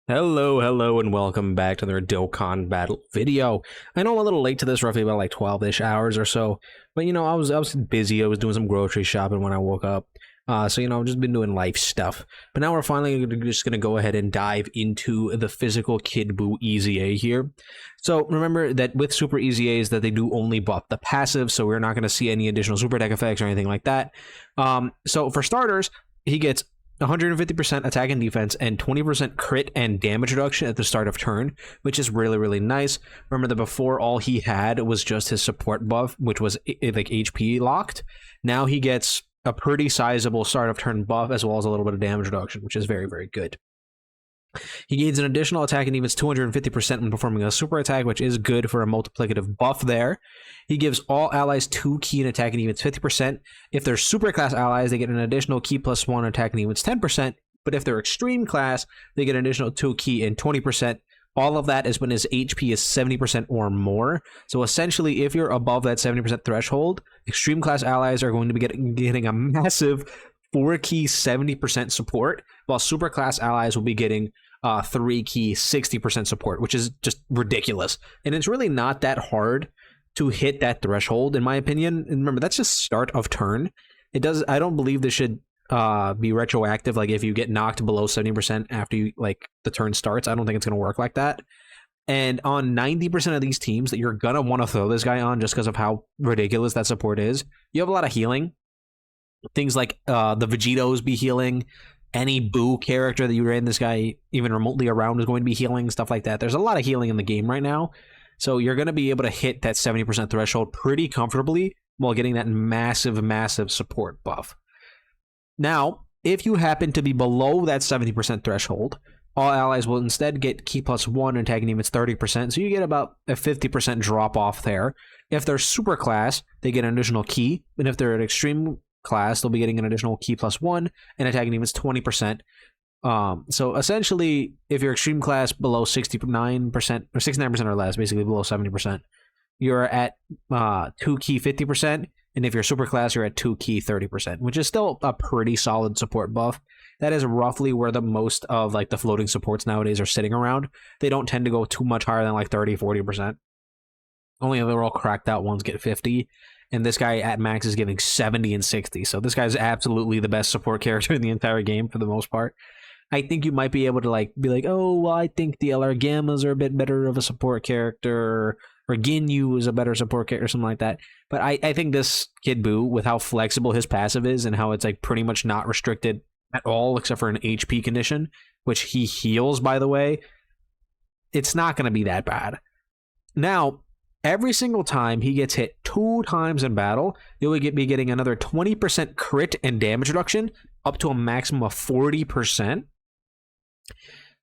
Hello, and welcome back to their Dokkan battle video. I know I'm a little late to this, roughly about like 12-ish hours or so, but I was busy. I was doing some grocery shopping when I woke up. So I've just been doing life stuff. But now we're finally just gonna go ahead and dive into the physical Kid Buu EZA here. So remember that with Super EZAs that they do only buff the passive, so we're not gonna see any additional super deck effects or anything like that. So for starters, he gets 150% attack and defense and 20% crit and damage reduction at the start of turn, which is really nice. Remember that before all he had was just his support buff, which was like HP locked. Now he gets a pretty sizable start of turn buff as well as a little bit of damage reduction, which is very good. He gains an additional attack and defense 250% when performing a super attack, which is good for a multiplicative buff there. He gives all allies 2 key and attack and defense 50%. If they're super class allies, they get an additional key plus 1 attack and defense 10%. But if they're extreme class, they get an additional 2 key and 20%. All of that is when his HP is 70% or more. So essentially, if you're above that 70% threshold, extreme class allies are going to be getting a massive 4 key 70% support, while super class allies will be getting 3 key 60% support, which is just ridiculous. And it's really not that hard to hit that threshold, in my opinion. And remember, that's just start of turn. I don't believe this should be retroactive. Like if you get knocked below 70% after the turn starts, I don't think it's going to work like that. And on 90% of these teams that you're going to want to throw this guy on just because of how ridiculous that support is, you have a lot of healing. Things like the Vegetos be healing. Any BUU character that you ran this guy even remotely around is going to be healing, stuff like that. There's a lot of healing in the game right now. So you're going to be able to hit that 70% threshold pretty comfortably while getting that massive support buff. Now, if you happen to be below that 70% threshold, all allies will instead get key plus 1 and attack and defense 30%, so you get about a 50% drop off there. If they're super class, they get an additional key, and if they're an extreme class, they'll be getting an additional key plus 1 and attack and defense 20%. So essentially, if you're extreme class below 69% or 69% or less, basically below 70%, you're at 2 key 50%, and if you're super class, you're at 2 key 30%, which is still a pretty solid support buff. That is roughly where the most of like the floating supports nowadays are sitting around. They don't tend to go too much higher than like 30-40%. Only the real cracked out ones get 50. And this guy at max is getting 70 and 60. So this guy's absolutely the best support character in the entire game for the most part. I think you might be able to be like, oh, well, I think the LR Gammas are a bit better of a support character, or Ginyu is a better support character, or something like that. But I think this Kid Buu, with how flexible his passive is and how it's like pretty much not restricted at all except for an HP condition, which he heals, by the way, it's not going to be that bad. Now, every single time he gets hit 2 times in battle, you'll be getting another 20% crit and damage reduction, up to a maximum of 40%.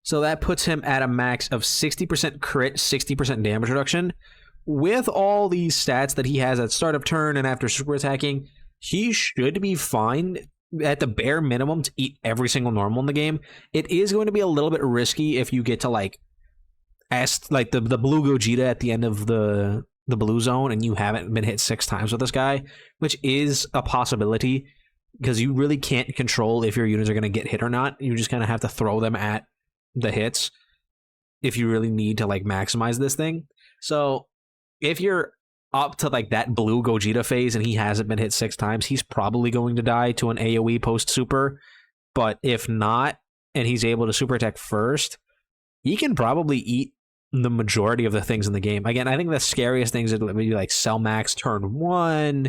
So that puts him at a max of 60% crit, 60% damage reduction. With all these stats that he has at start of turn and after super attacking, he should be fine at the bare minimum to eat every single normal in the game. It is going to be a little bit risky if you get to the blue Gogeta at the end of the blue zone and you haven't been hit 6 times with this guy, which is a possibility because you really can't control if your units are going to get hit or not. You just kind of have to throw them at the hits if you really need to maximize this thing. So if you're up to that blue Gogeta phase and he hasn't been hit 6 times, he's probably going to die to an AoE post super. But if not, and he's able to super attack first, he can probably eat the majority of the things in the game. Again, I think the scariest things would be Cell Max turn 1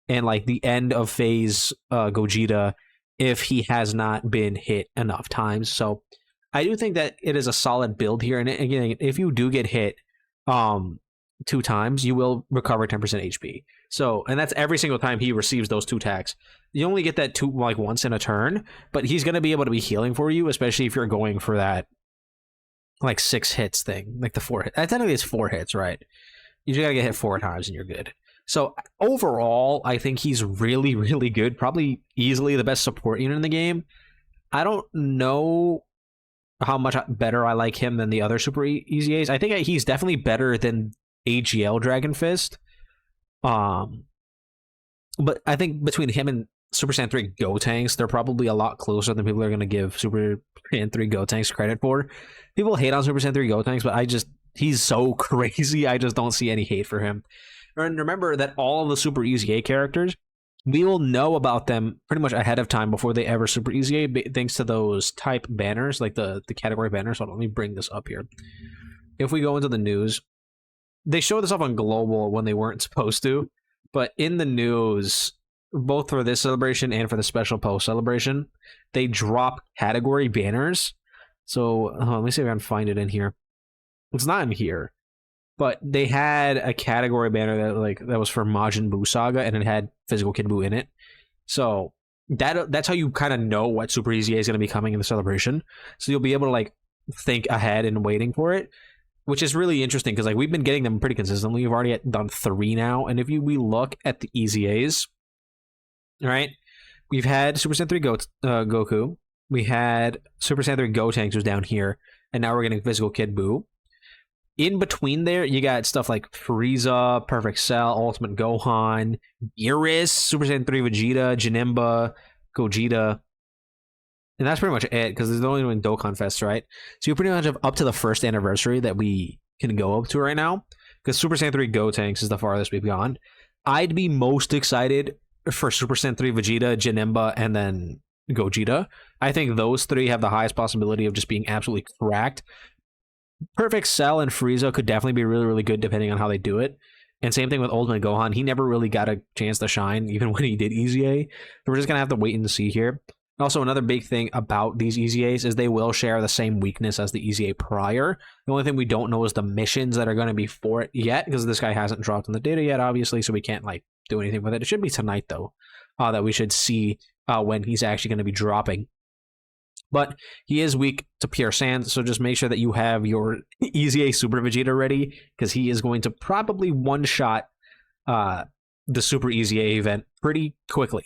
and the end of phase Gogeta if he has not been hit enough times. So I do think that it is a solid build here. And again, if you do get hit 2 times, you will recover 10% HP. So, and that's every single time he receives those 2 attacks. You only get that once in a turn, but he's going to be able to be healing for you, especially if you're going for that 6 hits thing, the 4 hits. Technically it's 4 hits, right? You just gotta get hit 4 times and you're good. So overall, I think he's really good. Probably easily the best support unit in the game. I don't know how much better I like him than the other Super EZAs. I think he's definitely better than AGL Dragon Fist. But I think between him and Super Saiyan 3 Gotenks, they're probably a lot closer than people are going to give Super Saiyan 3 Gotenks credit for. People hate on Super Saiyan 3 Gotenks, but he's so crazy, I just don't see any hate for him. And remember that all of the Super EZA characters, we will know about them pretty much ahead of time before they ever Super EZA, thanks to those type banners, like the category banners. So let me bring this up here. If we go into the news, they showed this off on Global when they weren't supposed to, but in the news, both for this celebration and for the special post celebration, they drop category banners. So let me see if I can find it in here. It's not in here, but they had a category banner that was for Majin Buu Saga, and it had Physical Kid Buu in it. So that's how you kind of know what Super EZA is going to be coming in the celebration. So you'll be able to like think ahead and waiting for it, which is really interesting because like we've been getting them pretty consistently. We've already done 3 now, and if we look at the EZAs. Right, we've had Super Saiyan 3 Goku. We had Super Saiyan 3 Gotenks was down here, and now we're getting Physical Kid Buu. In between there, you got stuff like Frieza, Perfect Cell, Ultimate Gohan, Beerus, Super Saiyan 3 Vegeta, Janemba, Gogeta. And that's pretty much it, because there's only one Dokkan Fest, right? So you pretty much have up to the first anniversary that we can go up to right now, because Super Saiyan 3 Gotenks is the farthest we've gone. I'd be most excited for Super Saiyan 3 Vegeta, Janemba, and then Gogeta. I think those 3 have the highest possibility of just being absolutely cracked. Perfect Cell and Frieza could definitely be really, really good depending on how they do it. And same thing with Ultimate Gohan. He never really got a chance to shine, even when he did EZA. So we're just going to have to wait and see here. Also, another big thing about these EZAs is they will share the same weakness as the EZA prior. The only thing we don't know is the missions that are going to be for it yet, because this guy hasn't dropped in the data yet, obviously, so we can't like do anything with it. It should be tonight, though, that we should see when he's actually going to be dropping. But he is weak to Pure Sand, so just make sure that you have your EZA Super Vegeta ready, because he is going to probably one-shot the Super EZA event pretty quickly.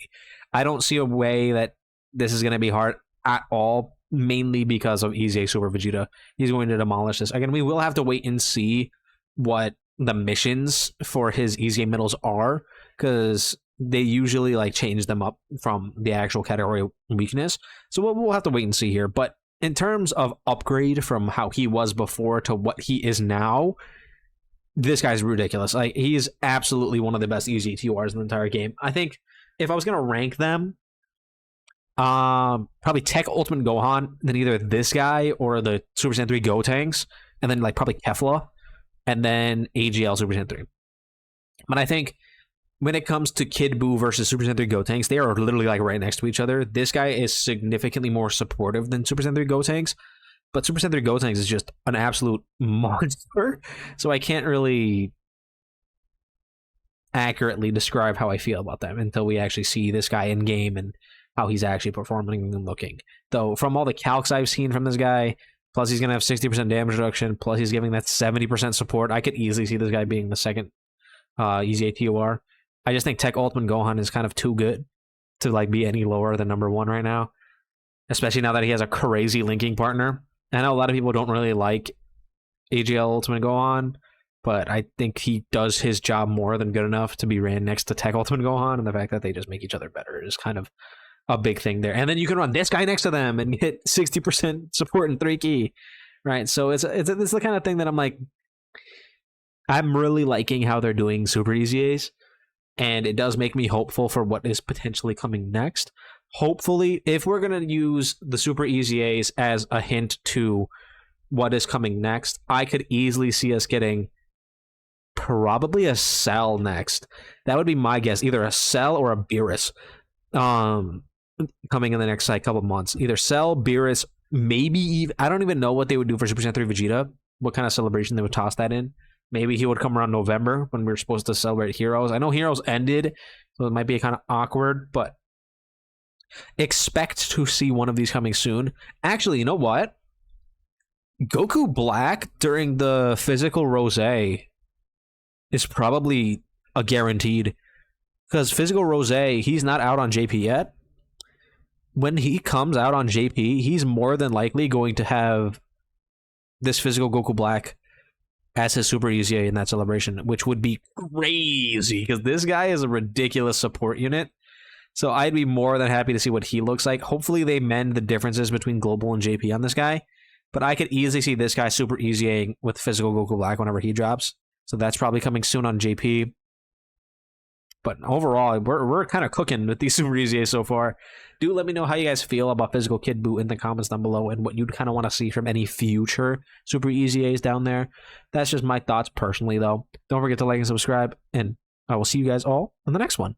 I don't see a way that this is going to be hard at all, mainly because of EZA Super Vegeta. He's going to demolish this. Again, we will have to wait and see what the missions for his EZA middles are, because they usually like change them up from the actual category weakness. So we'll have to wait and see here. But in terms of upgrade from how he was before to what he is now, this guy's ridiculous. Like, he's absolutely one of the best EZA TURs in the entire game. I think if I was going to rank them, probably Tech Ultimate Gohan, then either this guy or the Super Saiyan 3 Gotenks, and then like probably Kefla, and then AGL Super Saiyan 3. But I think when it comes to Kid Buu versus Super Saiyan 3 Gotenks, they are literally like right next to each other. This guy is significantly more supportive than Super Saiyan 3 Gotenks, but Super Saiyan 3 Gotenks is just an absolute monster, so I can't really accurately describe how I feel about them until we actually see this guy in game and how he's actually performing and looking. Though, from all the calcs I've seen from this guy, plus he's going to have 60% damage reduction, plus he's giving that 70% support, I could easily see this guy being the second EZA TUR. I just think Tech Ultimate Gohan is kind of too good to like be any lower than number 1 right now, especially now that he has a crazy linking partner. I know a lot of people don't really like AGL Ultimate Gohan, but I think he does his job more than good enough to be ran next to Tech Ultimate Gohan, and the fact that they just make each other better is kind of a big thing there. And then you can run this guy next to them and hit 60% support in 3 key, right? So it's the kind of thing that I'm like, I'm really liking how they're doing Super EZAs, and it does make me hopeful for what is potentially coming next. Hopefully, if we're going to use the Super EZAs as a hint to what is coming next, I could easily see us getting probably a Cell next. That would be my guess, either a Cell or a Beerus. Coming in the next like couple of months, either Cell, Beerus, maybe even, I don't even know what they would do for Super Saiyan 3 Vegeta, what kind of celebration they would toss that in. Maybe he would come around November when we were supposed to celebrate Heroes. I know Heroes ended, so it might be kind of awkward, but expect to see one of these coming soon. Actually, you know what? Goku Black during the physical Rose is probably a guaranteed, because physical Rose, he's not out on JP yet. When he comes out on JP, he's more than likely going to have this physical Goku Black as his Super EZA in that celebration, which would be crazy, because this guy is a ridiculous support unit. So I'd be more than happy to see what he looks like. Hopefully they mend the differences between Global and JP on this guy. But I could easily see this guy super easying with physical Goku Black whenever he drops. So that's probably coming soon on JP. But overall, we're kind of cooking with these Super EZAs so far. Do let me know how you guys feel about Physical Kid Buu in the comments down below and what you'd kind of want to see from any future Super EZAs down there. That's just my thoughts personally, though. Don't forget to like and subscribe, and I will see you guys all in the next one.